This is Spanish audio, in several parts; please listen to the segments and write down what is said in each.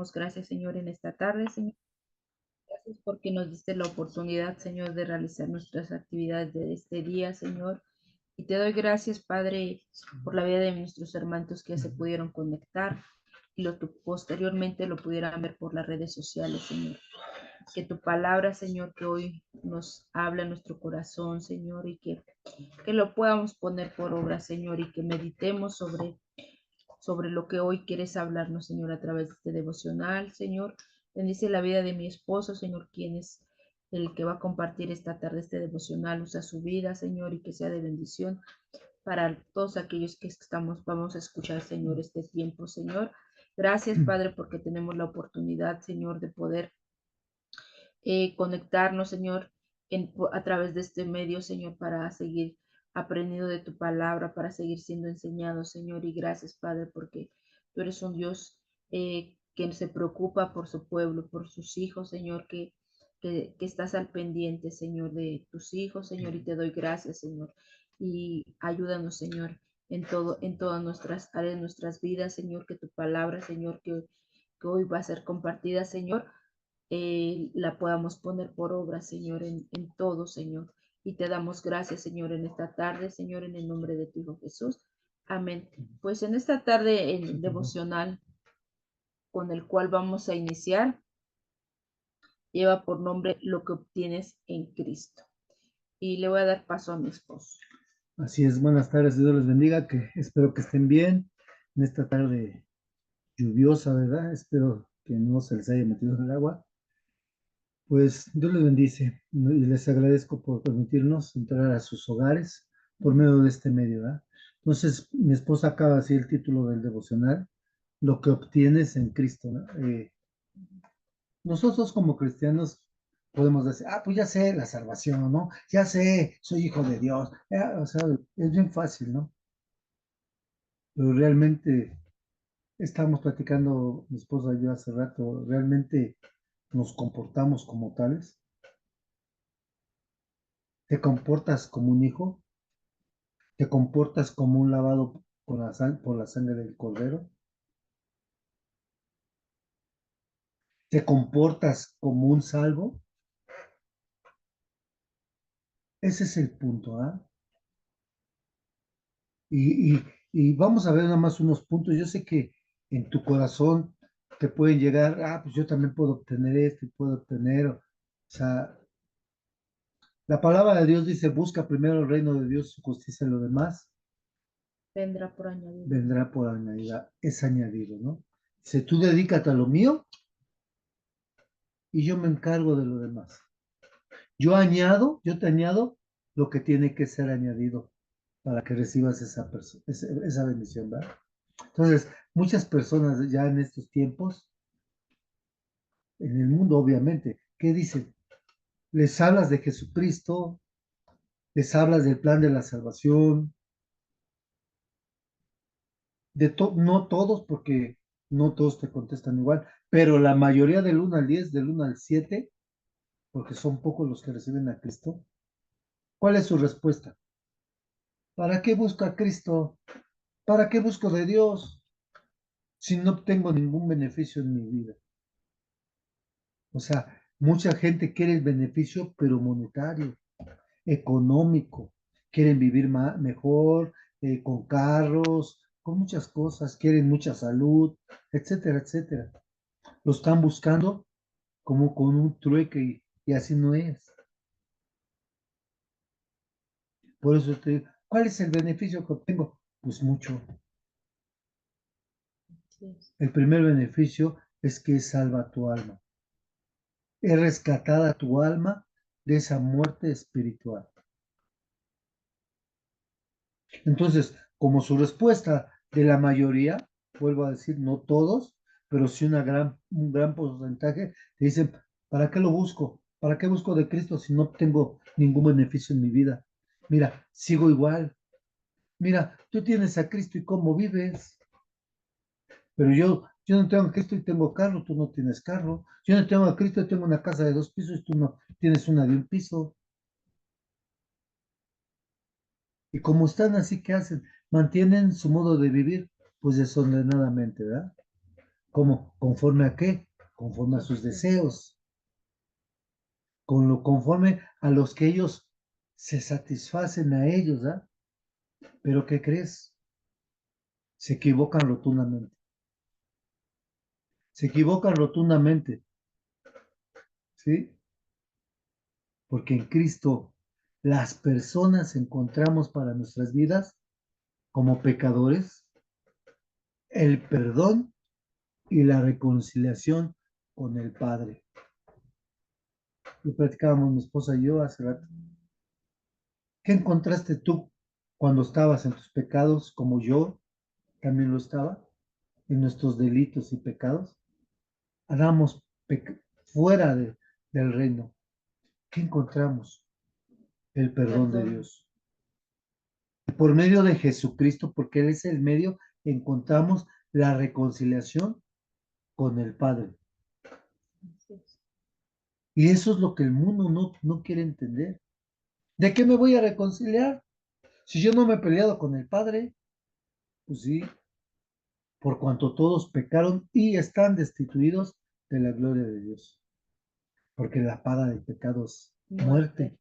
damos gracias, Señor, en esta tarde, Señor. Gracias porque nos diste la oportunidad, Señor, de realizar nuestras actividades de este día, Señor. Y te doy gracias, Padre, por la vida de nuestros hermanos que ya se pudieron conectar y lo que posteriormente lo pudieran ver por las redes sociales, Señor. Que tu palabra, Señor, que hoy nos habla en nuestro corazón, Señor, y que lo podamos poner por obra, Señor, y que meditemos sobre lo que hoy quieres hablarnos, Señor, a través de este devocional, Señor. Bendice la vida de mi esposo, Señor, quien es el que va a compartir esta tarde este devocional. Usa su vida, Señor, y que sea de bendición para todos aquellos que vamos a escuchar, Señor, este tiempo, Señor. Gracias, Padre, porque tenemos la oportunidad, Señor, de poder conectarnos, Señor, a través de este medio, Señor, para seguir aprendiendo de tu palabra, para seguir siendo enseñados, Señor. Y gracias, Padre, porque tú eres un Dios que se preocupa por su pueblo, por sus hijos, Señor, que estás al pendiente, Señor, de tus hijos, Señor, y te doy gracias, Señor. Y ayúdanos, Señor, en todas nuestras áreas, nuestras vidas, Señor, que tu palabra, Señor, que hoy va a ser compartida, Señor, la podamos poner por obra, Señor, en todo, Señor. Y te damos gracias, Señor, en esta tarde, Señor, en el nombre de tu Hijo Jesús. Amén. Pues en esta tarde, en devocional con el cual vamos a iniciar, lleva por nombre Lo que obtienes en Cristo. Y le voy a dar paso a mi esposo. Así es, buenas tardes, Dios les bendiga, que espero que estén bien en esta tarde lluviosa, ¿verdad? Espero que no se les haya metido en el agua. Pues Dios les bendice y les agradezco por permitirnos entrar a sus hogares por medio de este medio, ¿verdad? Entonces, mi esposa acaba de decir el título del devocional, Lo que obtienes en Cristo, ¿no? Nosotros como cristianos podemos decir, pues ya sé la salvación, ¿no? Ya sé, soy hijo de Dios. O sea, es bien fácil, ¿no? Pero realmente estamos platicando, mi esposa y yo hace rato, realmente nos comportamos como tales. Te comportas como un hijo, te comportas como un lavado por la sangre del cordero, te comportas como un salvo. Ese es el punto, ¿ah? Y, y, y vamos a ver nada más unos puntos. Yo sé que en tu corazón te pueden llegar, pues yo también puedo obtener esto y puedo obtener, o sea, la palabra de Dios dice, busca primero el reino de Dios, su justicia y lo demás Vendrá por añadir. vendrá por añadidura, es añadido, ¿no? Si tú dedícate a lo mío y yo me encargo de lo demás. Yo te añado lo que tiene que ser añadido para que recibas esa bendición, ¿verdad? Entonces, muchas personas ya en estos tiempos, en el mundo obviamente, ¿qué dicen? Les hablas de Jesucristo, les hablas del plan de la salvación, no todos, porque no todos te contestan igual, pero la mayoría del 1 al 10, del 1 al 7, porque son pocos los que reciben a Cristo. ¿Cuál es su respuesta? ¿Para qué busco a Cristo? ¿Para qué busco de Dios si no obtengo ningún beneficio en mi vida? O sea, mucha gente quiere el beneficio, pero monetario, económico. Quieren vivir mejor, con carros, con muchas cosas, quieren mucha salud, etcétera, etcétera. Lo están buscando como con un trueque y así no es. Por eso te digo, ¿cuál es el beneficio que obtengo? Pues mucho. Sí. El primer beneficio es que salva tu alma. Es rescatada tu alma de esa muerte espiritual. Entonces, como su respuesta de la mayoría, vuelvo a decir, no todos, pero sí un gran porcentaje, te dicen, ¿para qué lo busco? ¿Para qué busco de Cristo si no tengo ningún beneficio en mi vida? Mira, sigo igual. Mira, tú tienes a Cristo y cómo vives. Pero yo no tengo a Cristo y tengo carro, tú no tienes carro. Yo no tengo a Cristo y tengo una casa de 2 pisos y tú no tienes una de 1 piso. Y como están así, ¿qué hacen? Mantienen su modo de vivir, pues desordenadamente, ¿verdad? ¿Cómo? ¿Conforme a qué? Conforme a Sus sus deseos. deseos, conforme a los que ellos se satisfacen a ellos, ¿ah? Pero ¿qué crees? Se equivocan rotundamente. Se equivocan rotundamente, ¿sí? Porque en Cristo las personas encontramos para nuestras vidas como pecadores el perdón y la reconciliación con el Padre. Lo platicábamos mi esposa y yo hace rato. ¿Qué encontraste tú cuando estabas en tus pecados como yo también lo estaba? En nuestros delitos y pecados. Andamos fuera del reino. ¿Qué encontramos? El perdón de Perdón. Dios. Por medio de Jesucristo, porque Él es el medio, encontramos la reconciliación con el Padre. Así es. Y eso es lo que el mundo no quiere entender. ¿De qué me voy a reconciliar? Si yo no me he peleado con el Padre, pues sí, por cuanto todos pecaron y están destituidos de la gloria de Dios. Porque la paga del pecado es Muerte. muerte,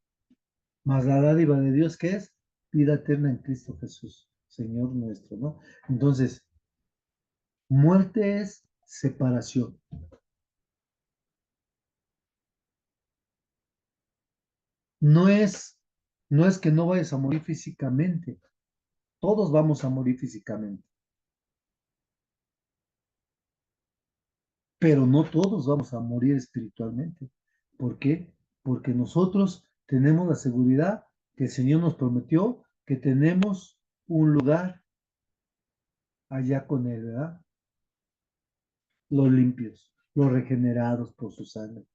más la dádiva de Dios que es vida eterna en Cristo Jesús, Señor nuestro, ¿no? Entonces, muerte es separación. No es, no es que no vayas a morir físicamente, todos vamos a morir físicamente, pero no todos vamos a morir espiritualmente. ¿Por qué? Porque nosotros tenemos la seguridad que el Señor nos prometió que tenemos un lugar allá con Él, ¿verdad? Los limpios, los regenerados por su sangre,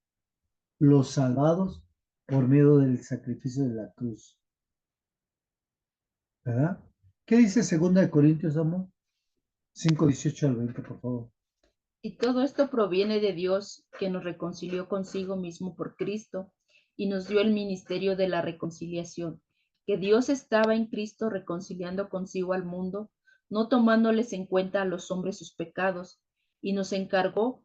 los salvados por medio del sacrificio de la cruz, ¿verdad? ¿Qué dice 2 Corintios, amor? 5:18 al 20, por favor. Y todo esto proviene de Dios, que nos reconcilió consigo mismo por Cristo y nos dio el ministerio de la reconciliación, que Dios estaba en Cristo reconciliando consigo al mundo, no tomándoles en cuenta a los hombres sus pecados, y nos encargó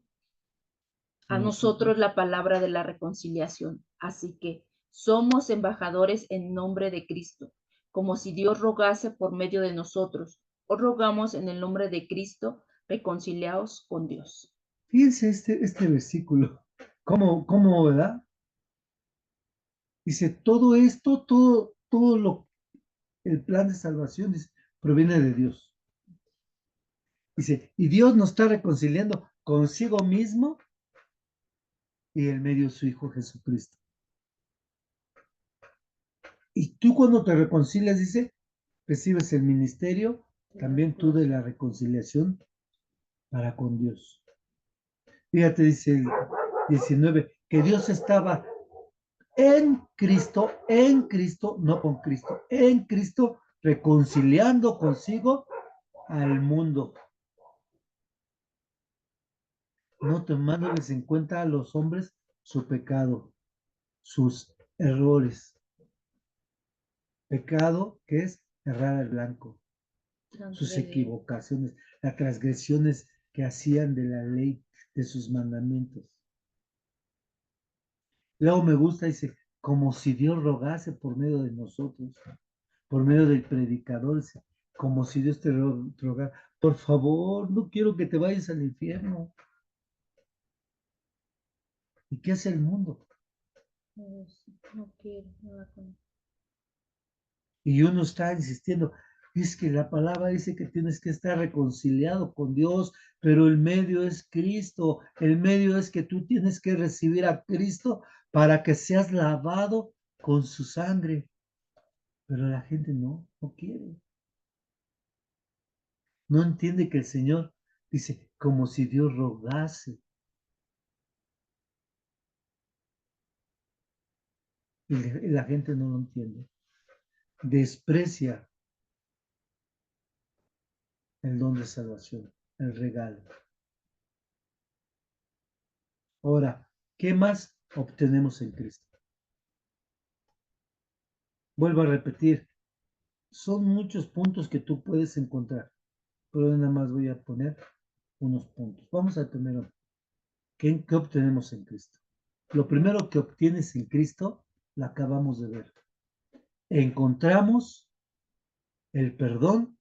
A a nosotros nosotros. la palabra de la reconciliación. Así que somos embajadores en nombre de Cristo, como si Dios rogase por medio de nosotros. Os rogamos en el nombre de Cristo, reconciliaos con Dios. Fíjense este versículo. ¿Cómo, verdad? Dice, todo esto, el plan de salvación proviene de Dios. Dice, y Dios nos está reconciliando consigo mismo y en medio de su Hijo Jesucristo. Y tú cuando te reconcilias, dice, recibes el ministerio, también tú de la reconciliación para con Dios. Fíjate, dice el 19, que Dios estaba en Cristo, no con Cristo, en Cristo, reconciliando consigo al mundo, no tomándoles en cuenta a los hombres su pecado, sus errores. Pecado que es errar al blanco, sus Transgredir. equivocaciones, las transgresiones que hacían de la ley, de sus mandamientos. Luego me gusta, dice, como si Dios rogase por medio de nosotros, por medio del predicador, dice, como si Dios te rogara, por favor, no quiero que te vayas al infierno. ¿Y qué hace el mundo? No quiero nada con Y uno está insistiendo, es que la palabra dice que tienes que estar reconciliado con Dios, pero el medio es Cristo, el medio es que tú tienes que recibir a Cristo para que seas lavado con su sangre, pero la gente no quiere, no entiende que el Señor dice, como si Dios rogase, y la gente no lo entiende, desprecia el don de salvación, el regalo. Ahora, ¿qué más obtenemos en Cristo? Vuelvo a repetir, son muchos puntos que tú puedes encontrar, pero nada más voy a poner unos puntos. Vamos a tener, ¿qué obtenemos en Cristo? Lo primero que obtienes en Cristo, lo acabamos de ver. Encontramos el perdón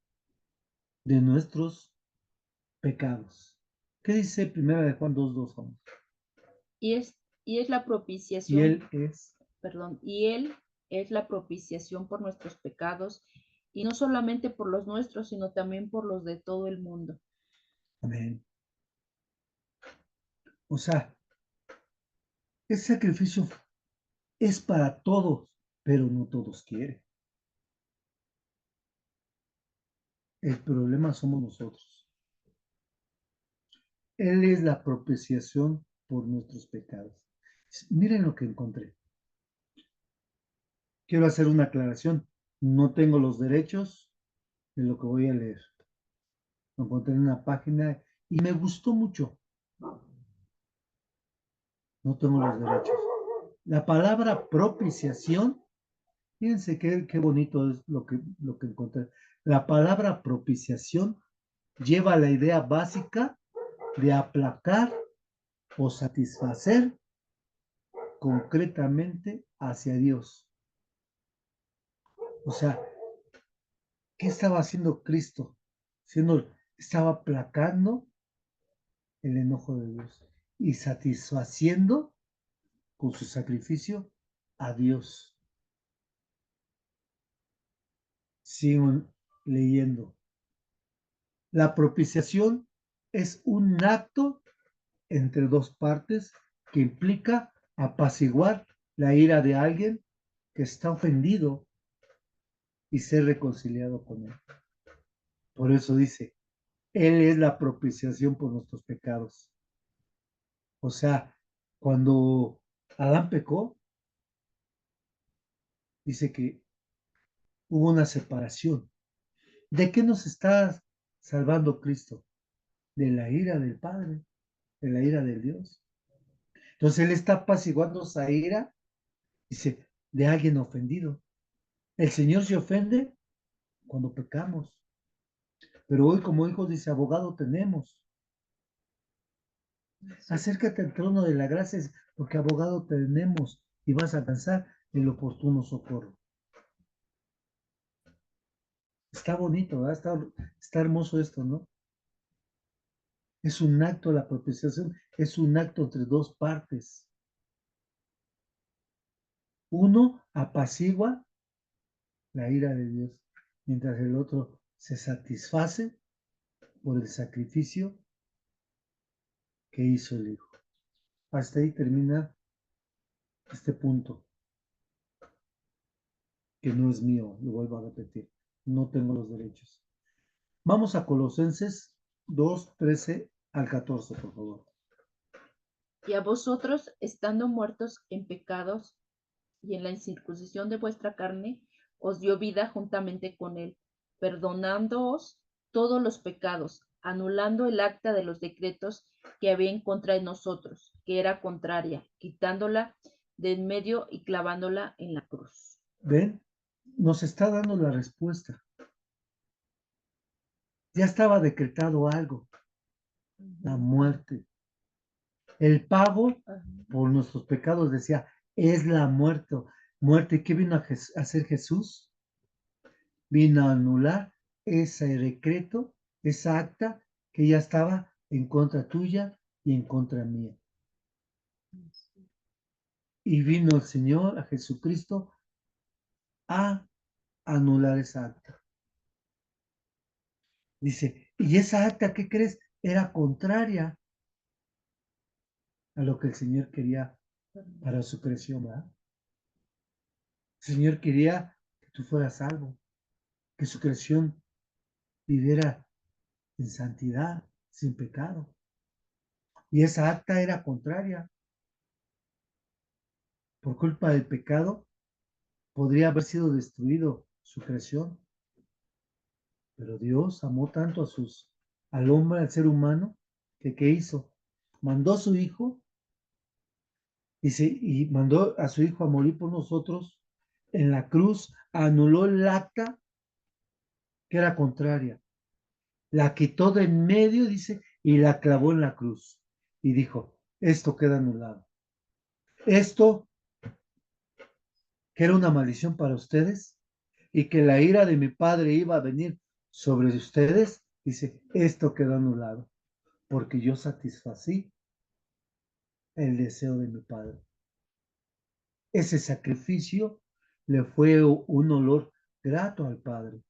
de nuestros pecados. ¿Qué dice Primera de Juan 2:2? Vamos. Y es, y es la Y propiciación, Él es, perdón, y Él es la propiciación por nuestros pecados, y no solamente por los nuestros, sino también por los de todo el mundo. amén. O sea, ese sacrificio es para todos, pero no todos quieren. El problema somos nosotros. Él es la propiciación por nuestros pecados. Miren lo que encontré. Quiero hacer una aclaración. No tengo los derechos de lo que voy a leer. Lo encontré en una página y me gustó mucho. No tengo los derechos. La palabra propiciación, fíjense qué bonito es lo que encontré. La palabra propiciación lleva la idea básica de aplacar o satisfacer concretamente hacia Dios. O sea, ¿qué estaba haciendo Cristo? Estaba aplacando el enojo de Dios y satisfaciendo con su sacrificio a Dios. Sigo leyendo. La propiciación es un acto entre dos partes que implica apaciguar la ira de alguien que está ofendido y ser reconciliado con él. Por eso dice, Él es la propiciación por nuestros pecados. O sea, cuando Adán pecó, dice que hubo una separación. ¿De qué nos está salvando Cristo? De la ira del Padre, de la ira del Dios. Entonces Él está apaciguando esa ira, dice, de alguien ofendido. El Señor se ofende cuando pecamos. Pero hoy, como hijos, dice, abogado tenemos. Acércate al trono de la gracia, porque abogado tenemos y vas a alcanzar el oportuno socorro. Está bonito, ¿verdad? Está hermoso esto, ¿no? Es un acto, la propiciación es un acto entre dos partes. Uno apacigua la ira de Dios, mientras el otro se satisface por el sacrificio que hizo el Hijo. Hasta ahí termina este punto, que no es mío, lo vuelvo a repetir, no tengo los derechos. Vamos a Colosenses 2:13 al 14, por favor. Y a vosotros, estando muertos en pecados y en la incircuncisión de vuestra carne, os dio vida juntamente con él, perdonándoos todos los pecados, anulando el acta de los decretos que había en contra de nosotros, que era contraria, quitándola de en medio y clavándola en la cruz. ¿Ven? Nos está dando la respuesta. Ya estaba decretado algo, la muerte. El pago por nuestros pecados, decía, es la muerte. Muerte, ¿qué vino a hacer Jesús? Vino a anular ese decreto, esa acta que ya estaba en contra tuya y en contra mía. Y vino el Señor, a Jesucristo, a anular esa acta. Dice, y esa acta, ¿qué crees? Era contraria a lo que el Señor quería para su creación, ¿verdad? El Señor quería que tú fueras salvo, que su creación viviera en santidad, sin pecado. Y esa acta era contraria. Por culpa del pecado, podría haber sido destruido su creación. Pero Dios amó tanto al hombre, al ser humano, que ¿qué hizo? Mandó a su hijo, y mandó a su hijo a morir por nosotros en la cruz, anuló el acta que era contraria, la quitó de en medio, dice, y la clavó en la cruz y dijo, esto queda anulado. Esto, que era una maldición para ustedes y que la ira de mi Padre iba a venir sobre ustedes, dice, esto quedó anulado, porque yo satisfací el deseo de mi Padre. Ese sacrificio le fue un olor grato al Padre.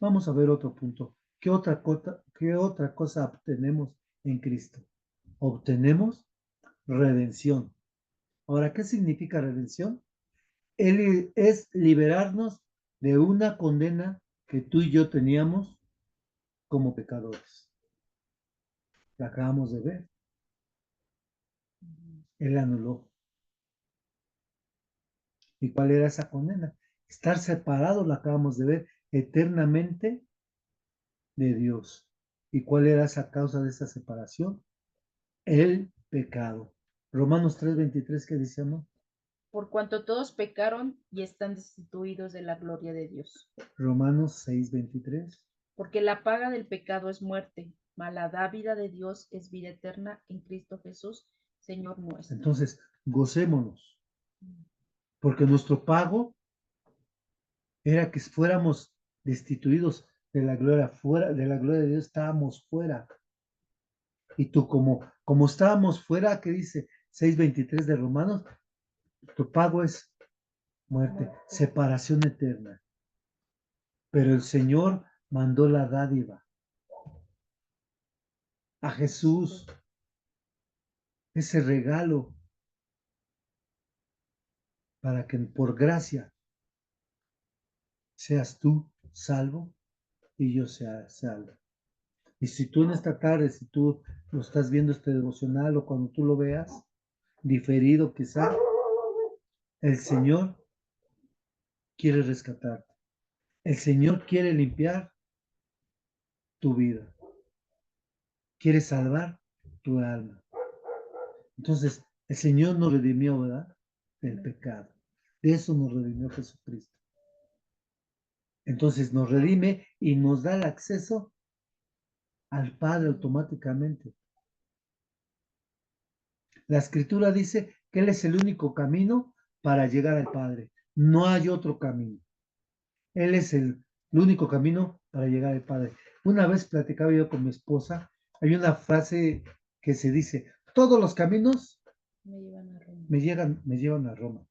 Vamos a ver otro punto. Qué otra cosa obtenemos en Cristo? Obtenemos redención. Ahora, ¿qué significa redención? Él es liberarnos de una condena que tú y yo teníamos como pecadores. La acabamos de ver. Él anuló. ¿Y cuál era esa condena? Estar separados, la acabamos de ver, eternamente de Dios. ¿Y cuál era esa causa de esa separación? El pecado. Romanos 3:23, ¿qué dice, amor? Por cuanto todos pecaron y están destituidos de la gloria de Dios. Romanos 6:23. Porque la paga del pecado es muerte, mas la dávida de Dios es vida eterna en Cristo Jesús, Señor nuestro. Entonces, gocémonos, porque nuestro pago era que fuéramos destituidos de la gloria, fuera de la gloria de Dios estábamos fuera. Y tú como estábamos fuera, ¿qué dice 6:23 de Romanos? Tu pago es muerte, separación eterna. Pero el Señor mandó la dádiva a Jesús, ese regalo, para que por gracia seas tú salvo y yo sea salvo. Y si tú en esta tarde, si tú lo estás viendo este devocional o cuando tú lo veas, diferido quizá, el Señor quiere rescatarte. El Señor quiere limpiar tu vida. Quiere salvar tu alma. Entonces, el Señor nos redimió, ¿verdad? Del pecado. De eso nos redimió Jesucristo. Entonces nos redime y nos da el acceso al Padre automáticamente. La Escritura dice que Él es el único camino para llegar al Padre. No hay otro camino. Él es el único camino para llegar al Padre. Una vez platicaba yo con mi esposa, hay una frase que se dice, todos los caminos me llevan a Roma.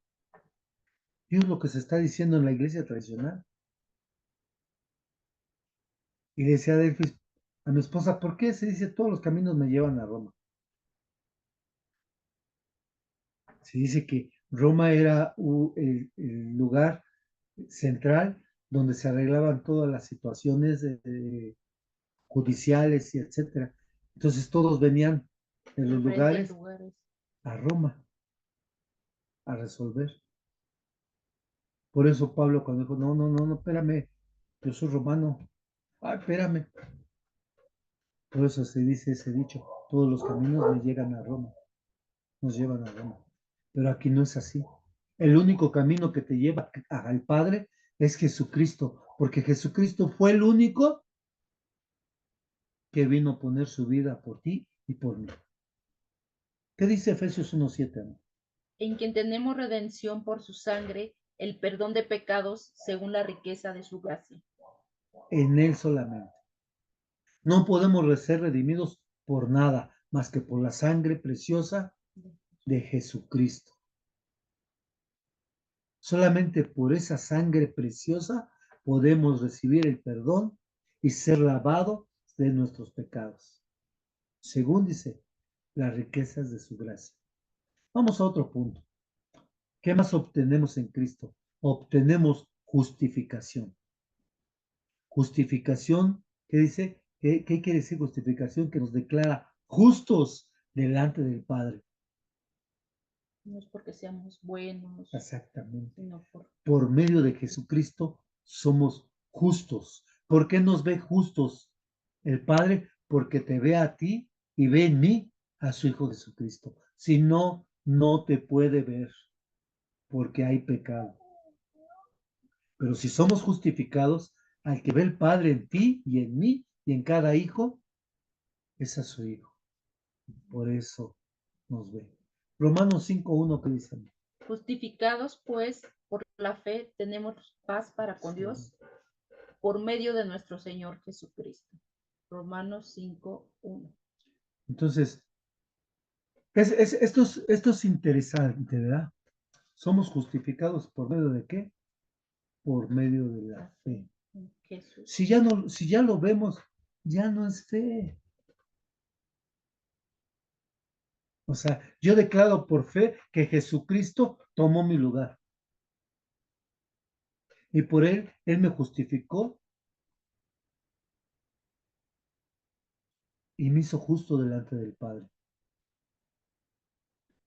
Y es lo que se está diciendo en la iglesia tradicional. Y le decía a mi esposa, ¿por qué se dice todos los caminos me llevan a Roma? Se dice que Roma era el lugar central donde se arreglaban todas las situaciones judiciales y etcétera. Entonces todos venían de los lugares a Roma a resolver. Por eso Pablo cuando dijo, no, espérame, yo soy romano. Ay, espérame. Por eso se dice ese dicho, todos los caminos me llegan a Roma, nos llevan a Roma. Pero aquí no es así. El único camino que te lleva al Padre es Jesucristo, porque Jesucristo fue el único que vino a poner su vida por ti y por mí. ¿Qué dice Efesios 1:7? En quien tenemos redención por su sangre, el perdón de pecados según la riqueza de su gracia. En Él solamente. No podemos ser redimidos por nada más que por la sangre preciosa de Jesucristo. Solamente por esa sangre preciosa podemos recibir el perdón y ser lavados de nuestros pecados. Según dice, las riquezas de su gracia. Vamos a otro punto. ¿Qué más obtenemos en Cristo? Obtenemos justificación. Justificación, ¿qué dice? ¿Qué quiere decir justificación? Que nos declara justos delante del Padre. No es porque seamos buenos. Exactamente. Sino por medio de Jesucristo somos justos. ¿Por qué nos ve justos el Padre? Porque te ve a ti y ve en mí a su Hijo Jesucristo. Si no, no te puede ver porque hay pecado. Pero si somos justificados, Al que ve el Padre en ti y en mí y en cada hijo, es a su hijo. Por eso nos ve. Romanos 5:1 que dice. Justificados, pues, por la fe, tenemos paz para con Dios por medio de nuestro Señor Jesucristo. Romanos 5:1. Entonces, esto es interesante, ¿verdad? Somos justificados por medio de qué? Por medio de la fe. Jesús. Si ya lo vemos, ya no es fe. O sea, yo declaro por fe que Jesucristo tomó mi lugar. Y por él me justificó y me hizo justo delante del Padre.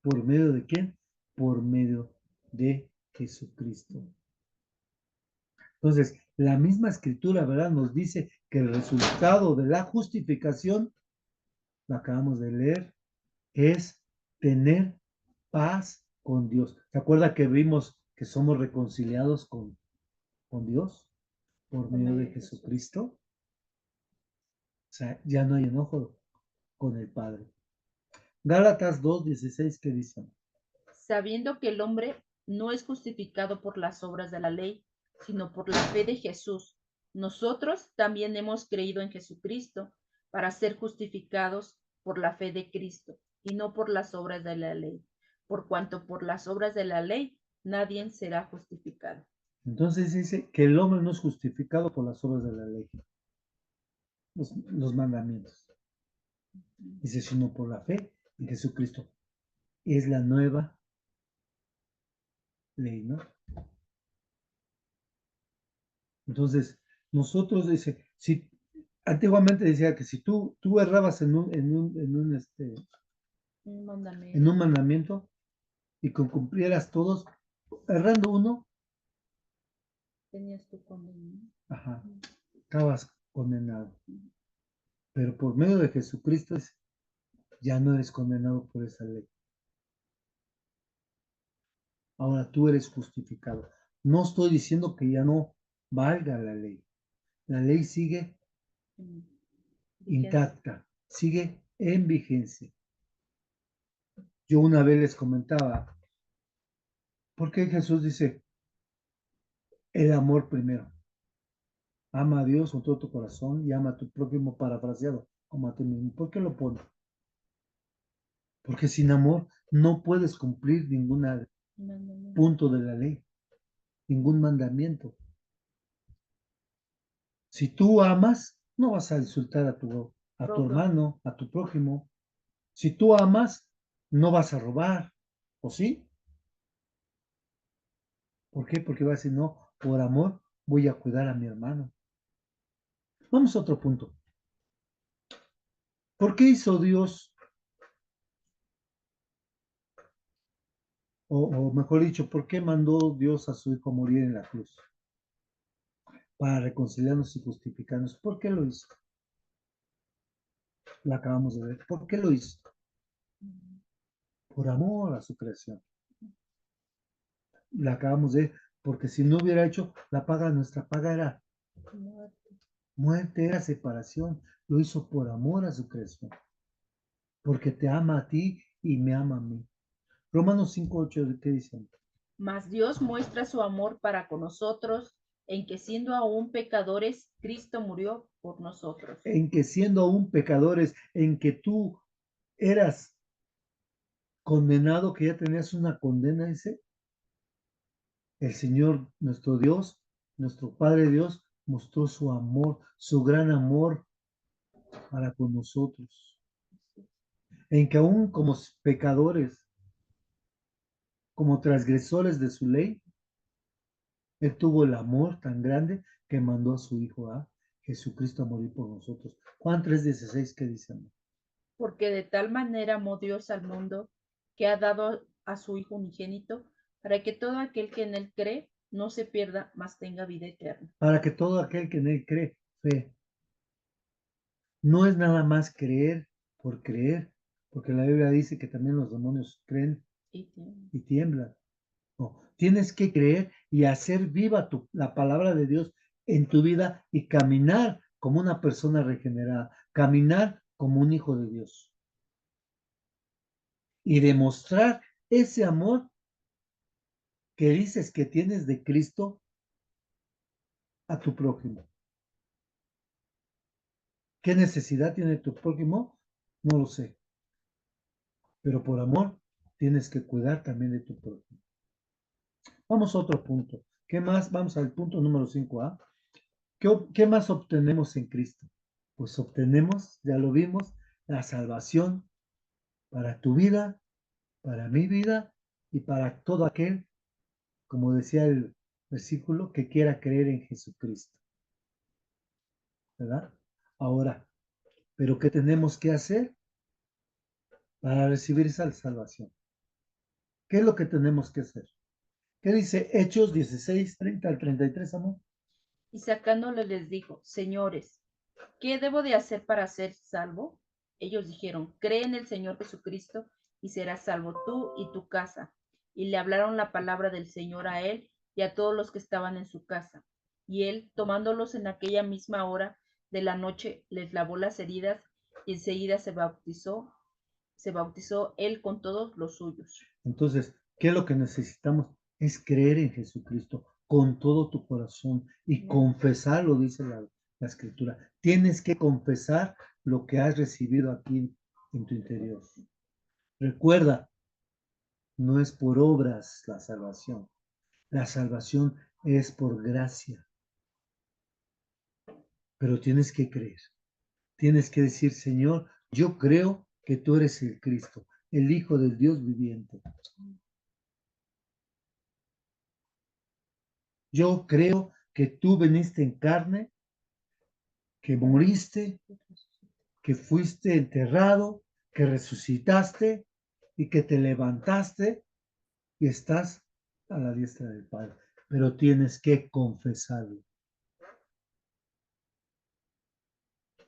¿Por medio de quién? Por medio de Jesucristo. Entonces, la misma escritura, ¿verdad? Nos dice que el resultado de la justificación, lo acabamos de leer, es tener paz con Dios. ¿Se acuerda que vimos que somos reconciliados con Dios por medio de Jesucristo? O sea, ya no hay enojo con el Padre. Gálatas 2:16, ¿qué dicen? Sabiendo que el hombre no es justificado por las obras de la ley, sino por la fe de Jesús. Nosotros también hemos creído en Jesucristo para ser justificados por la fe de Cristo y no por las obras de la ley, por cuanto por las obras de la ley nadie será justificado. Entonces dice que el hombre no es justificado por las obras de la ley, los mandamientos. Dice, sino por la fe en Jesucristo. Es la nueva ley, ¿no? Entonces, nosotros dice, si antiguamente decía que si tú errabas en un mandamiento y que cumplieras todos, errando uno, tenías tu condena. ajá, estabas condenado. Pero por medio de Jesucristo ya no eres condenado por esa ley. Ahora tú eres justificado. No estoy diciendo que ya no valga la ley. La ley sigue intacta, sigue en vigencia. Yo una vez les comentaba, ¿por qué Jesús dice el amor primero? Ama a Dios con todo tu corazón y ama a tu prójimo, parafraseado, como a ti mismo. ¿Por qué lo pone? Porque sin amor no puedes cumplir ningún punto de la ley, ningún mandamiento. Si tú amas, no vas a insultar a tu hermano, a tu prójimo. Si tú amas, no vas a robar, ¿o sí? ¿Por qué? Porque vas a decir, no, por amor voy a cuidar a mi hermano. Vamos a otro punto. ¿Por qué hizo Dios, o mejor dicho, por qué mandó Dios a su Hijo morir en la cruz? Para reconciliarnos y justificarnos. ¿Por qué lo hizo? Lo acabamos de ver. ¿Por qué lo hizo? Por amor a su creación. La acabamos de ver, porque si no hubiera hecho la paga, nuestra paga era muerte, era separación. Lo hizo por amor a su creación. Porque te ama a ti y me ama a mí. Romanos 5:8, ¿qué dicen? Mas Dios muestra su amor para con nosotros en que siendo aún pecadores, Cristo murió por nosotros. En que siendo aún pecadores, en que tú eras condenado, que ya tenías una condena, dice, el Señor, nuestro Dios, nuestro Padre Dios, mostró su amor, su gran amor para con nosotros. En que aún como pecadores, como transgresores de su ley, Él tuvo el amor tan grande que mandó a su Hijo, a Jesucristo, a morir por nosotros. Juan 3:16, ¿qué dicen? Porque de tal manera amó Dios al mundo que ha dado a su Hijo unigénito, para que todo aquel que en él cree no se pierda, mas tenga vida eterna. Para que todo aquel que en Él cree, fe. No es nada más creer por creer, porque la Biblia dice que también los demonios creen y tiemblan. No, tienes que creer y hacer viva la palabra de Dios en tu vida y caminar como una persona regenerada, caminar como un hijo de Dios y demostrar ese amor que dices que tienes de Cristo a tu prójimo. ¿Qué necesidad tiene tu prójimo? No lo sé, pero por amor tienes que cuidar también de tu prójimo. Vamos a otro punto. ¿Qué más? Vamos al punto número 5A. ¿Qué más obtenemos en Cristo? Pues obtenemos, ya lo vimos, la salvación para tu vida, para mi vida y para todo aquel, como decía el versículo, que quiera creer en Jesucristo. ¿Verdad? Ahora, ¿pero qué tenemos que hacer para recibir esa salvación? ¿Qué es lo que tenemos que hacer? ¿Qué dice Hechos 16, 30 al 33, amor? Y sacándole les dijo, señores, ¿qué debo de hacer para ser salvo? Ellos dijeron, cree en el Señor Jesucristo y serás salvo tú y tu casa. Y le hablaron la palabra del Señor a él y a todos los que estaban en su casa. Y él, tomándolos en aquella misma hora de la noche, les lavó las heridas y enseguida se bautizó él con todos los suyos. Entonces, ¿qué es lo que necesitamos? Es creer en Jesucristo con todo tu corazón y confesarlo, dice la escritura. Tienes que confesar lo que has recibido aquí en tu interior. Recuerda, no es por obras la salvación. La salvación es por gracia. Pero tienes que creer. Tienes que decir, Señor, yo creo que tú eres el Cristo, el Hijo del Dios viviente. Yo creo que tú viniste en carne, que moriste, que fuiste enterrado, que resucitaste y que te levantaste y estás a la diestra del Padre. Pero tienes que confesarlo.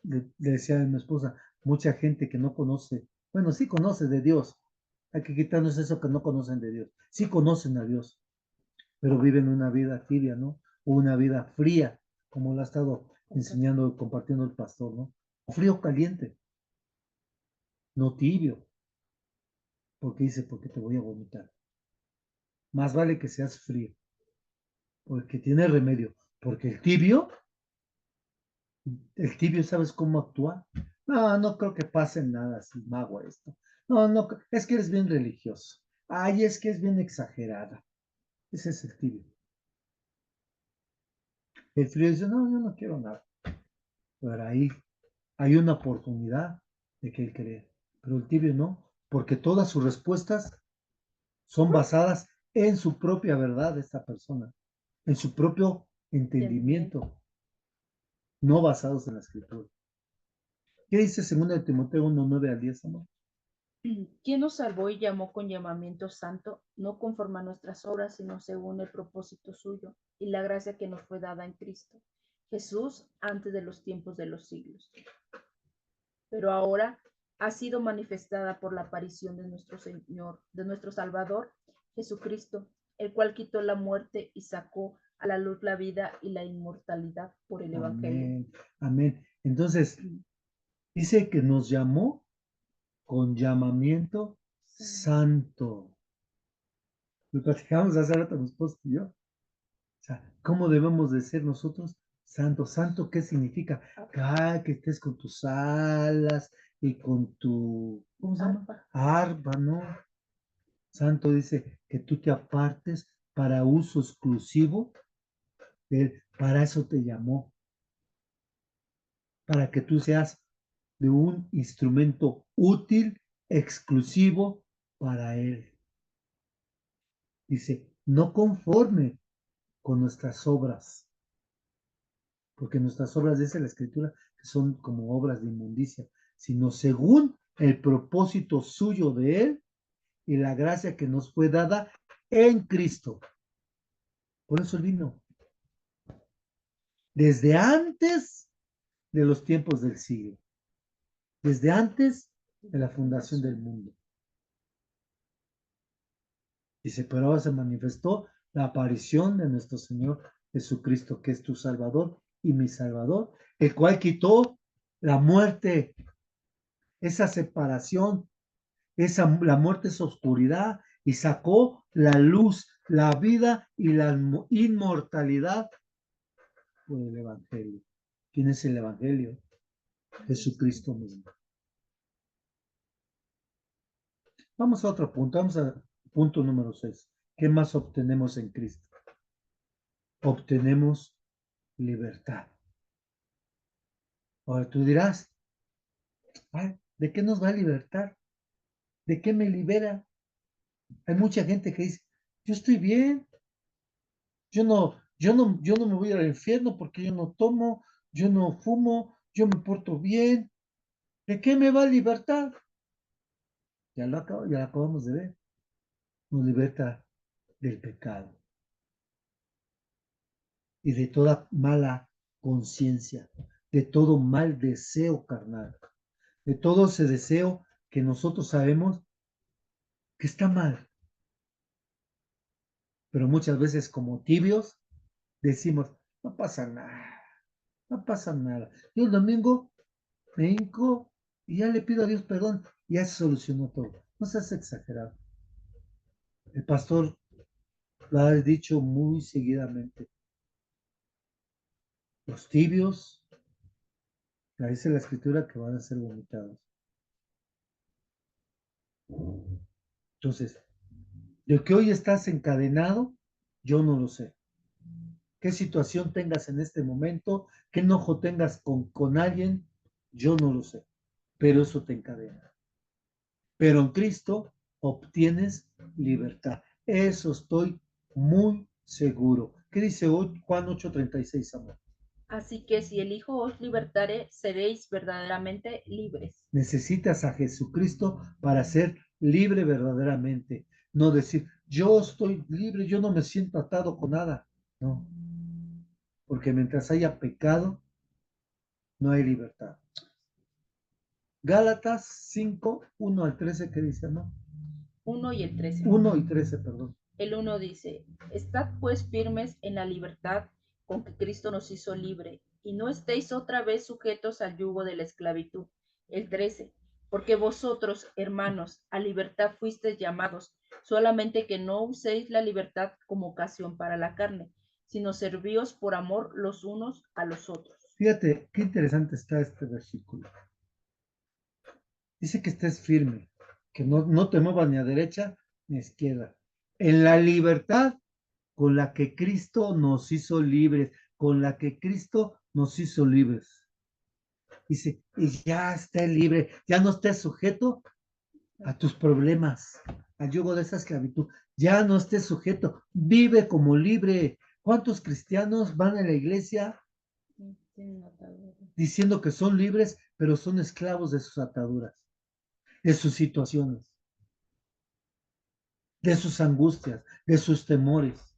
Le decía a mi esposa, mucha gente que no conoce, bueno, sí conoce de Dios. Hay que quitarnos eso que no conocen de Dios. Sí conocen a Dios, pero viven una vida tibia, ¿no? O una vida fría, como lo ha estado enseñando, compartiendo el pastor, ¿no? Frío caliente, no tibio, porque dice, porque te voy a vomitar. Más vale que seas frío, porque tiene remedio, porque el tibio, ¿sabes cómo actúa? No, no creo que pase nada si me hago esto. No, no, es que eres bien religioso. Ay, es que es bien exagerada. Ese es el tibio. El frío dice, no, yo no quiero nada. Pero ahí hay una oportunidad de que él cree. Pero el tibio no, porque todas sus respuestas son basadas en su propia verdad de esta persona, en su propio entendimiento, no basados en la escritura. ¿Qué dice 2 Timoteo 1, 9 al 10, amor? ¿Quién nos salvó y llamó con llamamiento santo, no conforme a nuestras obras, sino según el propósito suyo y la gracia que nos fue dada en Cristo Jesús antes de los tiempos de los siglos? Pero ahora ha sido manifestada por la aparición de nuestro Señor, de nuestro Salvador, Jesucristo, el cual quitó la muerte y sacó a la luz la vida y la inmortalidad por el Evangelio. Amén, amén. Entonces, dice que nos llamó con llamamiento santo. Lo platicamos hace rato mi esposo y yo. O sea, ¿cómo debemos de ser nosotros? Santo, santo, ¿qué significa? Que estés con tus alas y con tu, ¿cómo se llama? Arpa, ¿no? Santo dice que tú te apartes para uso exclusivo de él. Para eso te llamó, para que tú seas de un instrumento útil, exclusivo para él. Dice, no conforme con nuestras obras, porque nuestras obras, dice la escritura, que son como obras de inmundicia, sino según el propósito suyo de él y la gracia que nos fue dada en Cristo. Por eso él vino. Desde antes de los tiempos del siglo, desde antes de la fundación del mundo. Dice, pero ahora se manifestó la aparición de nuestro Señor Jesucristo, que es tu Salvador y mi Salvador, el cual quitó la muerte, esa separación, la muerte es oscuridad y sacó la luz, la vida y la inmortalidad por el Evangelio. ¿Quién es el Evangelio? Jesucristo mismo. Vamos a otro punto, vamos a punto número 6. ¿Qué más obtenemos en Cristo? Obtenemos libertad. Ahora tú dirás, ay, ¿de qué nos va a libertar? ¿De qué me libera? Hay mucha gente que dice, yo estoy bien, yo no me voy al infierno porque yo no tomo, yo no fumo, yo me porto bien. ¿De qué me va a libertar? Ya lo acabamos de ver. Nos liberta del pecado y de toda mala conciencia, de todo mal deseo carnal, de todo ese deseo que nosotros sabemos que está mal, pero muchas veces como tibios decimos, no pasa nada, no pasa nada. Yo el domingo me hinco y ya le pido a Dios perdón y ya se solucionó todo. No seas exagerado. El pastor lo ha dicho muy seguidamente. Los tibios, dice la escritura que van a ser vomitados. Entonces, de que hoy estás encadenado, yo no lo sé. ¿Qué situación tengas en este momento? ¿Qué enojo tengas con alguien? Yo no lo sé. Pero eso te encadena. Pero en Cristo obtienes libertad. Eso estoy muy seguro. ¿Qué dice hoy Juan 8:36, amor? Así que si el Hijo os libertare, seréis verdaderamente libres. Necesitas a Jesucristo para ser libre verdaderamente. No decir, yo estoy libre, yo no me siento atado con nada. No, porque mientras haya pecado, no hay libertad. Gálatas 5:1 al 13, ¿qué dice, no? 1 y el 13. 1 y 13, perdón. El 1 dice, estad pues firmes en la libertad con que Cristo nos hizo libre, y no estéis otra vez sujetos al yugo de la esclavitud. El 13, porque vosotros, hermanos, a libertad fuisteis llamados, solamente que no uséis la libertad como ocasión para la carne, sino servíos por amor los unos a los otros. Fíjate, qué interesante está este versículo. Dice que estés firme, que no te muevas ni a derecha ni a izquierda. En la libertad con la que Cristo nos hizo libres, con la que Cristo nos hizo libres. Dice, y ya esté libre, ya no estés sujeto a tus problemas, al yugo de esa esclavitud, ya no estés sujeto, vive como libre. ¿Cuántos cristianos van a la iglesia diciendo que son libres, pero son esclavos de sus ataduras, de sus situaciones, de sus angustias, de sus temores,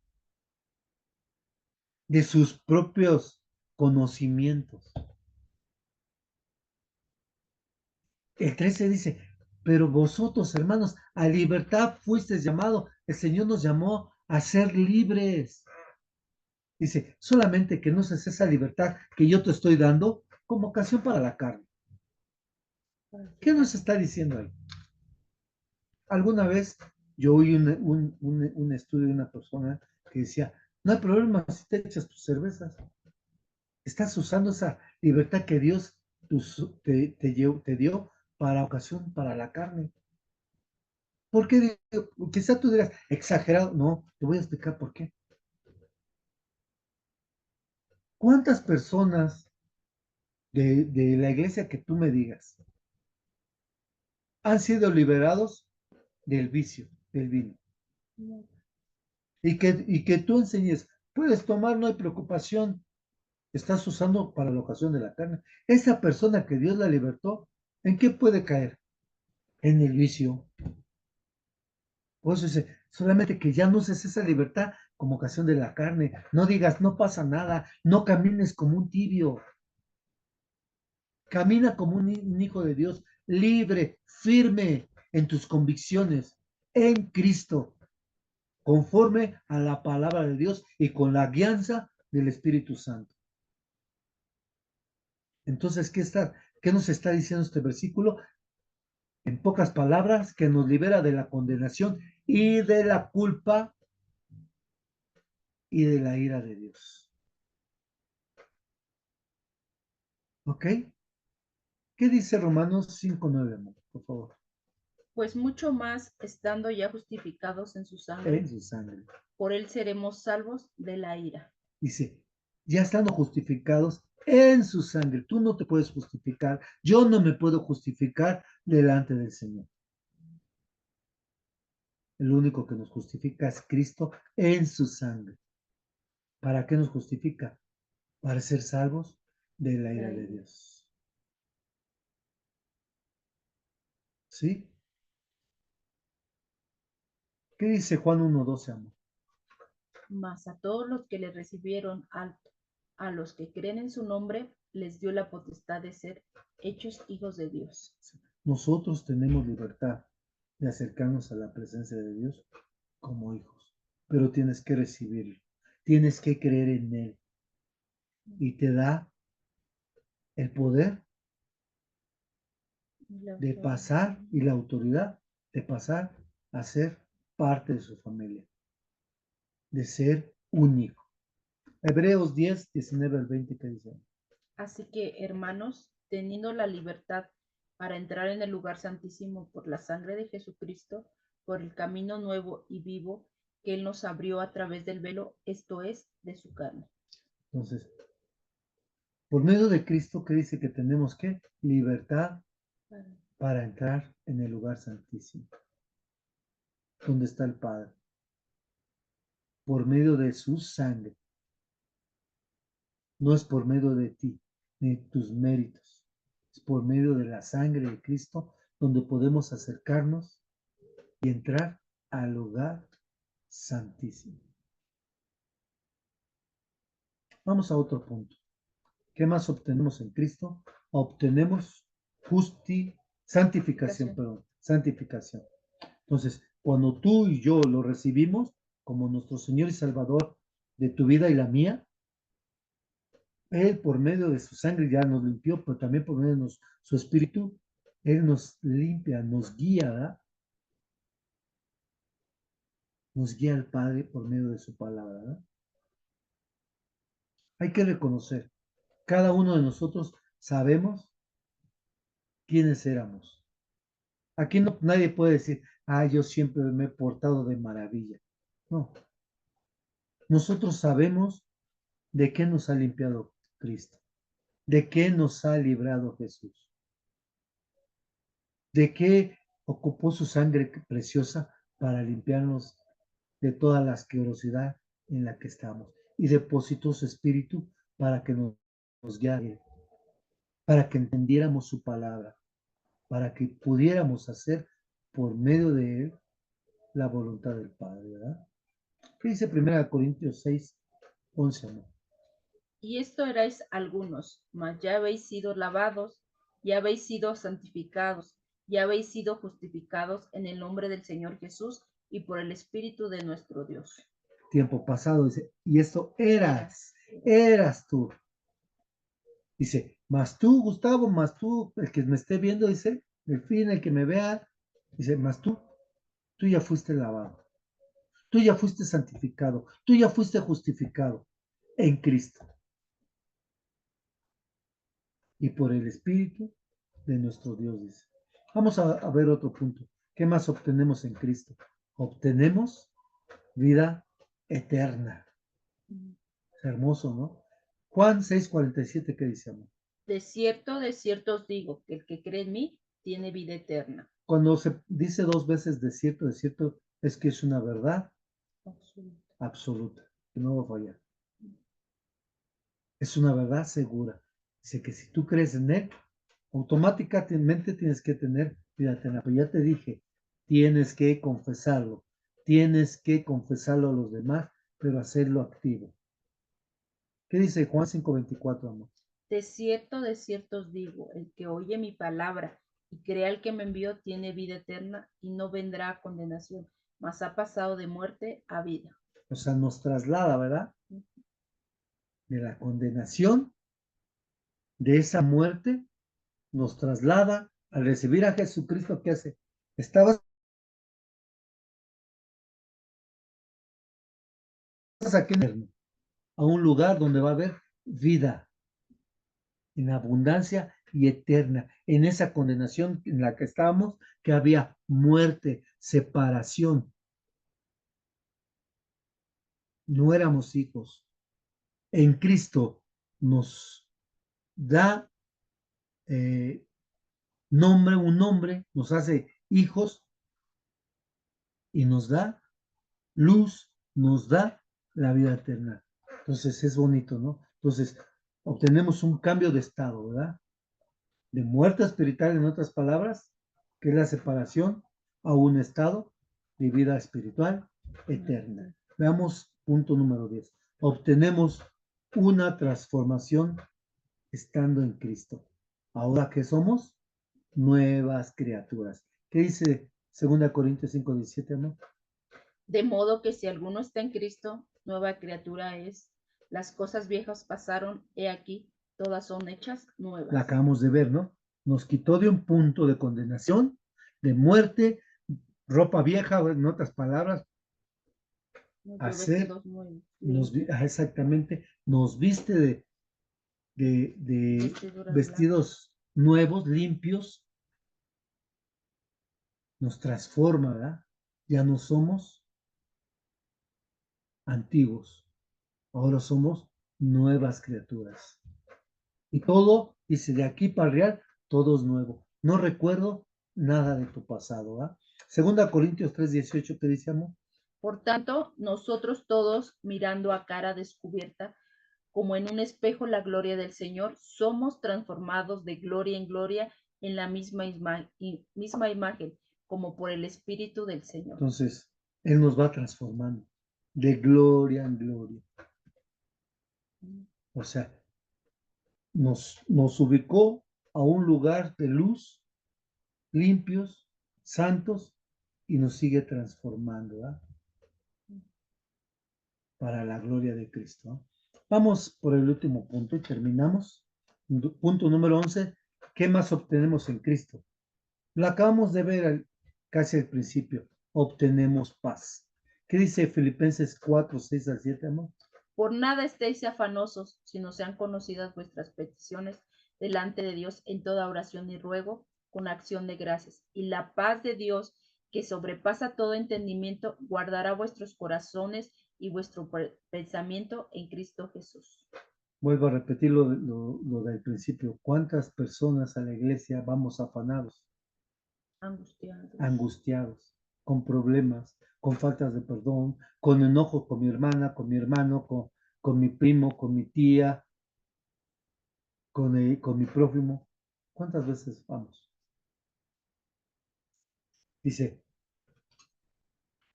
de sus propios conocimientos? El 13 dice, pero vosotros, hermanos, a libertad fuisteis llamados. El Señor nos llamó a ser libres. Dice, solamente que no uses esa libertad que yo te estoy dando como ocasión para la carne. ¿Qué nos está diciendo ahí? Alguna vez yo oí un estudio de una persona que decía, no hay problema si te echas tus cervezas. Estás usando esa libertad que Dios te dio para ocasión para la carne. ¿Por qué? Quizá tú dirás, exagerado. No, te voy a explicar por qué. ¿Cuántas personas de la iglesia que tú me digas han sido liberados del vicio, del vino? Y que tú enseñes, puedes tomar, no hay preocupación, estás usando para la ocasión de la carne. Esa persona que Dios la libertó, ¿en qué puede caer? En el vicio. Por eso dice, solamente que ya no uses esa libertad como ocasión de la carne. No digas, no pasa nada, no camines como un tibio. Camina como un hijo de Dios, libre, firme en tus convicciones, en Cristo, conforme a la palabra de Dios y con la guianza del Espíritu Santo. Entonces, ¿qué nos está diciendo este versículo? En pocas palabras, que nos libera de la condenación y de la culpa y de la ira de Dios. ¿Ok? ¿Qué dice Romanos 5:9, amor? Por favor. Pues mucho más, estando ya justificados en su sangre, En su sangre. por él seremos salvos de la ira. Dice, ya estando justificados en su sangre. Tú no te puedes justificar. Yo no me puedo justificar delante del Señor. El único que nos justifica es Cristo en su sangre. ¿Para qué nos justifica? Para ser salvos de la ira de Dios. ¿Sí? ¿Qué dice Juan 1:12, amor? Mas a todos los que le recibieron, a los que creen en su nombre, les dio la potestad de ser hechos hijos de Dios. Nosotros tenemos libertad de acercarnos a la presencia de Dios como hijos, pero tienes que recibirlo, tienes que creer en Él y te da el poder de pasar y la autoridad de pasar a ser parte de su familia, de ser un hijo. Hebreos 10:19-20, ¿qué dice? Así que, hermanos, teniendo la libertad para entrar en el lugar santísimo por la sangre de Jesucristo, por el camino nuevo y vivo que Él nos abrió a través del velo, esto es, de su carne. Entonces, por medio de Cristo, ¿qué dice que tenemos que? Libertad para entrar en el lugar santísimo, donde está el Padre, por medio de su sangre. No es por medio de ti, ni tus méritos, es por medio de la sangre de Cristo, donde podemos acercarnos y entrar al lugar santísimo. Vamos a otro punto. ¿Qué más obtenemos en Cristo? Obtenemos santificación. Entonces, cuando tú y yo lo recibimos como nuestro Señor y Salvador de tu vida y la mía, Él por medio de su sangre ya nos limpió, pero también por medio de su Espíritu, Él nos limpia, nos guía, ¿verdad? Nos guía al Padre por medio de su palabra, ¿verdad? Hay que reconocer, cada uno de nosotros sabemos quiénes éramos. Aquí no, nadie puede decir, yo siempre me he portado de maravilla. No, nosotros sabemos de qué nos ha limpiado Cristo, de qué nos ha librado Jesús, de qué ocupó su sangre preciosa para limpiarnos de toda la asquerosidad en la que estamos y depositó su espíritu para que nos guíe, para que entendiéramos su palabra, para que pudiéramos hacer por medio de él la voluntad del Padre, ¿verdad? ¿Qué dice 1 Corintios 6:11, amor? Y esto erais algunos, mas ya habéis sido lavados, ya habéis sido santificados, ya habéis sido justificados en el nombre del Señor Jesús y por el Espíritu de nuestro Dios. Tiempo pasado, dice, y esto eras tú. Dice, más tú, Gustavo, más tú, el que me esté viendo, dice, el fin, el que me vea, dice, más tú ya fuiste lavado, tú ya fuiste santificado, tú ya fuiste justificado en Cristo y por el Espíritu de nuestro Dios, dice. Vamos a ver otro punto. ¿Qué más obtenemos en Cristo? Obtenemos vida eterna. Es hermoso, ¿no? Juan 6:47, ¿qué dice, amor? De cierto os digo, que el que cree en mí tiene vida eterna. Cuando se dice dos veces de cierto, es que es una verdad absoluta, que no va a fallar. Es una verdad segura. Dice que si tú crees en él, automáticamente tienes que tener vida eterna. Pero ya te dije, tienes que confesarlo. Tienes que confesarlo a los demás, pero hacerlo activo. ¿Qué dice Juan 5:24, amor? De cierto os digo, el que oye mi palabra y crea al que me envió tiene vida eterna y no vendrá a condenación, mas ha pasado de muerte a vida. O sea, nos traslada, ¿verdad? de la condenación, de esa muerte, nos traslada al recibir a Jesucristo. ¿Qué hace? Estabas aquí a un lugar donde va a haber vida en abundancia y eterna. En esa condenación en la que estábamos, que había muerte, separación. No éramos hijos. En Cristo nos da nombre, un nombre, nos hace hijos y nos da luz, nos da la vida eterna. Entonces es bonito, ¿no? Entonces obtenemos un cambio de estado, ¿verdad? De muerte espiritual, en otras palabras, que es la separación, a un estado de vida espiritual eterna. Veamos punto número 10. Obtenemos una transformación estando en Cristo. Ahora que somos nuevas criaturas. ¿Qué dice 2 Corintios 5:17, amor? De modo que si alguno está en Cristo, nueva criatura es. Las cosas viejas pasaron, he aquí, todas son hechas nuevas. La acabamos de ver, ¿no? Nos quitó de un punto de condenación, de muerte, ropa vieja, en otras palabras, hacer, exactamente, nos viste de vestidos nuevos, limpios, nos transforma, ¿verdad? Ya no somos antiguos, ahora somos nuevas criaturas. Y todo, dice, de aquí para real, todo es nuevo. No recuerdo nada de tu pasado, ¿verdad? 2 Corintios 3:18, ¿qué dice, amor? Por tanto, nosotros todos, mirando a cara descubierta, como en un espejo la gloria del Señor, somos transformados de gloria en gloria en la misma imagen, como por el Espíritu del Señor. Entonces, Él nos va transformando de gloria en gloria. O sea, nos ubicó a un lugar de luz, limpios, santos, y nos sigue transformando, ¿verdad? Para la gloria de Cristo. Vamos por el último punto y terminamos. Punto número 11. ¿Qué más obtenemos en Cristo? Lo acabamos de ver casi al principio. Obtenemos paz. ¿Qué dice Filipenses 4:6-7, amor? Por nada estéis afanosos, sino sean conocidas vuestras peticiones delante de Dios en toda oración y ruego, con acción de gracias. Y la paz de Dios, que sobrepasa todo entendimiento, guardará vuestros corazones y vuestro pensamiento en Cristo Jesús. Vuelvo a repetir lo del principio. ¿Cuántas personas a la iglesia vamos afanados? Angustiados, con problemas, con faltas de perdón, con enojos con mi hermana, con mi hermano, con mi primo, con mi tía, con mi prójimo. ¿Cuántas veces vamos? Dice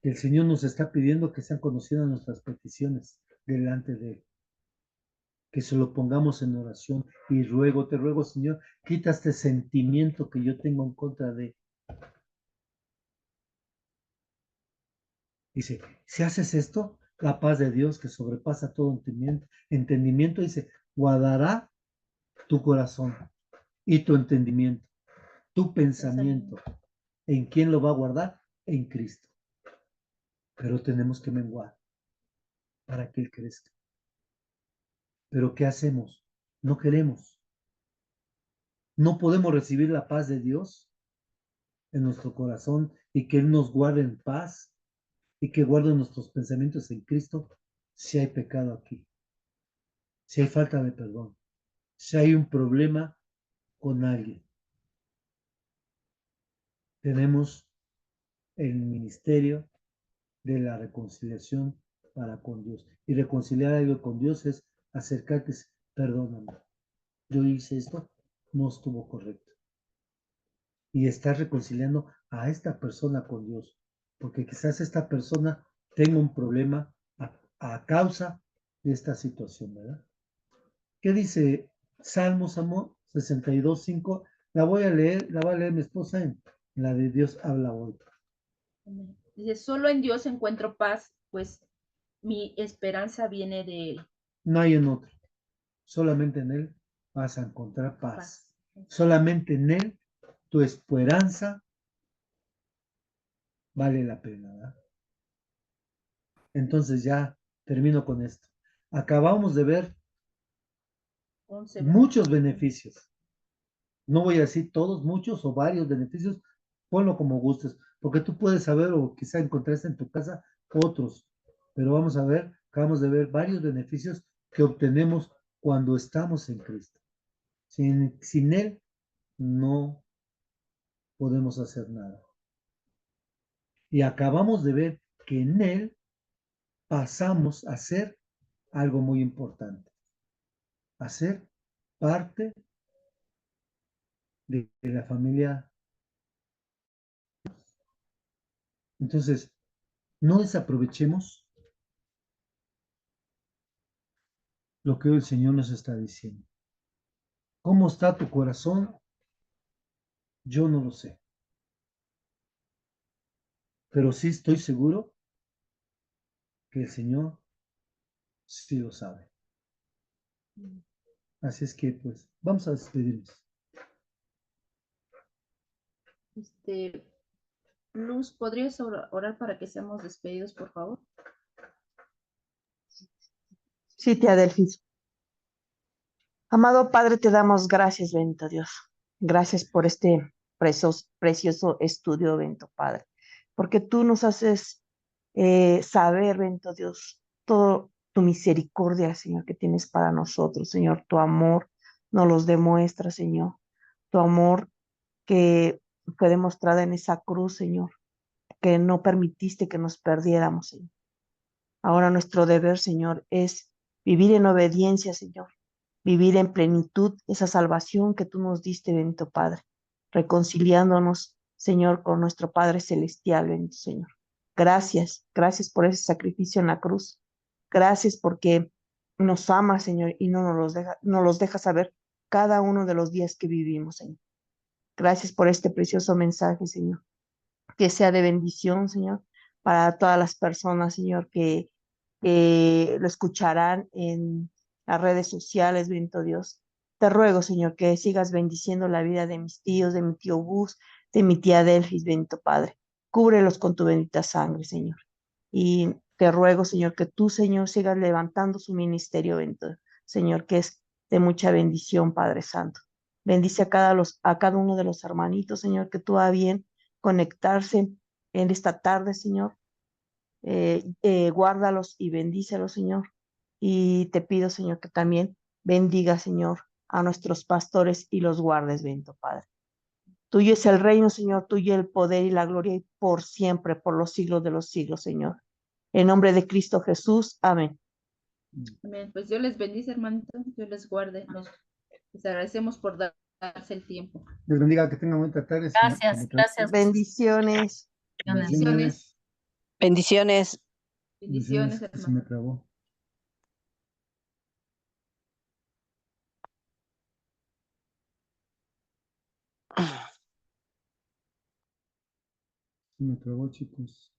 que el Señor nos está pidiendo que sean conocidas nuestras peticiones delante de Él. Que se lo pongamos en oración y ruego, te ruego, Señor, quita este sentimiento que yo tengo en contra de. Dice, si haces esto, la paz de Dios que sobrepasa todo entendimiento, dice, guardará tu corazón y tu entendimiento, tu pensamiento. ¿En quién lo va a guardar? En Cristo. Pero tenemos que menguar para que Él crezca. Pero ¿qué hacemos? No queremos. No podemos recibir la paz de Dios en nuestro corazón y que Él nos guarde en paz y que guarde nuestros pensamientos en Cristo si hay pecado aquí, si hay falta de perdón, si hay un problema con alguien. Tenemos el ministerio de la reconciliación para con Dios. Y reconciliar algo con Dios es acercarte, perdóname, yo hice esto, no estuvo correcto. Y estar reconciliando a esta persona con Dios, porque quizás esta persona tenga un problema a causa de esta situación, ¿verdad? ¿Qué dice Salmos, amor? 62:5. La va a leer mi esposa en la de Dios habla hoy. Dice, solo en Dios encuentro paz, pues mi esperanza viene de Él. No hay en otro. solamente en Él vas a encontrar paz. Paz. Solamente en Él tu esperanza vale la pena, ¿verdad? Entonces ya termino con esto. Acabamos de ver 11 muchos beneficios. No voy a decir todos, muchos o varios beneficios, ponlo como gustes, porque tú puedes saber o quizá encontraste en tu casa otros, pero vamos a ver, acabamos de ver varios beneficios que obtenemos cuando estamos en Cristo. Sin Él no podemos hacer nada. Y acabamos de ver que en Él pasamos a ser algo muy importante, a ser parte de la familia. Entonces, no desaprovechemos lo que hoy el Señor nos está diciendo. ¿Cómo está tu corazón? Yo no lo sé, pero sí estoy seguro que el Señor sí lo sabe. Así es que, pues, vamos a despedirnos. Luz, ¿podrías orar para que seamos despedidos, por favor? Sí, tía Delfis. Amado Padre, te damos gracias, bendito Dios. Gracias por este precioso estudio, bendito Padre, porque tú nos haces saber, bendito Dios, todo tu misericordia, Señor, que tienes para nosotros, Señor, tu amor nos los demuestra, Señor, tu amor que fue demostrado en esa cruz, Señor, que no permitiste que nos perdiéramos, Señor. Ahora nuestro deber, Señor, es vivir en obediencia, Señor, vivir en plenitud esa salvación que tú nos diste, bendito Padre, reconciliándonos, Señor, con nuestro Padre Celestial, bendito Señor. Gracias, gracias por ese sacrificio en la cruz. Gracias porque nos amas, Señor, y no los deja saber cada uno de los días que vivimos, Señor. Gracias por este precioso mensaje, Señor, que sea de bendición, Señor, para todas las personas, Señor, que lo escucharán en las redes sociales, bendito Dios. Te ruego, Señor, que sigas bendiciendo la vida de mis tíos, de mi tío Bus, de mi tía Delfis, bendito Padre. Cúbrelos con tu bendita sangre, Señor. Y te ruego, Señor, que tú, Señor, sigas levantando su ministerio, bendito Señor, que es de mucha bendición, Padre Santo. Bendice a cada uno de los hermanitos, Señor, que tú a bien conectarse en esta tarde, Señor. Guárdalos y bendícelos, Señor. Y te pido, Señor, que también bendiga, Señor, a nuestros pastores y los guardes, bendito Padre. Tuyo es el reino, Señor, tuyo el poder y la gloria y por siempre, por los siglos de los siglos, Señor. En nombre de Cristo Jesús, amén. Amén. Pues Dios les bendice, hermanito. Dios les guarde. Les agradecemos por darse el tiempo. Les bendiga, que tengan buena tarde. Gracias, gracias. Bendiciones. Bendiciones. Bendiciones. Bendiciones, Se hermano. me trabó. Se me trabó, chicos.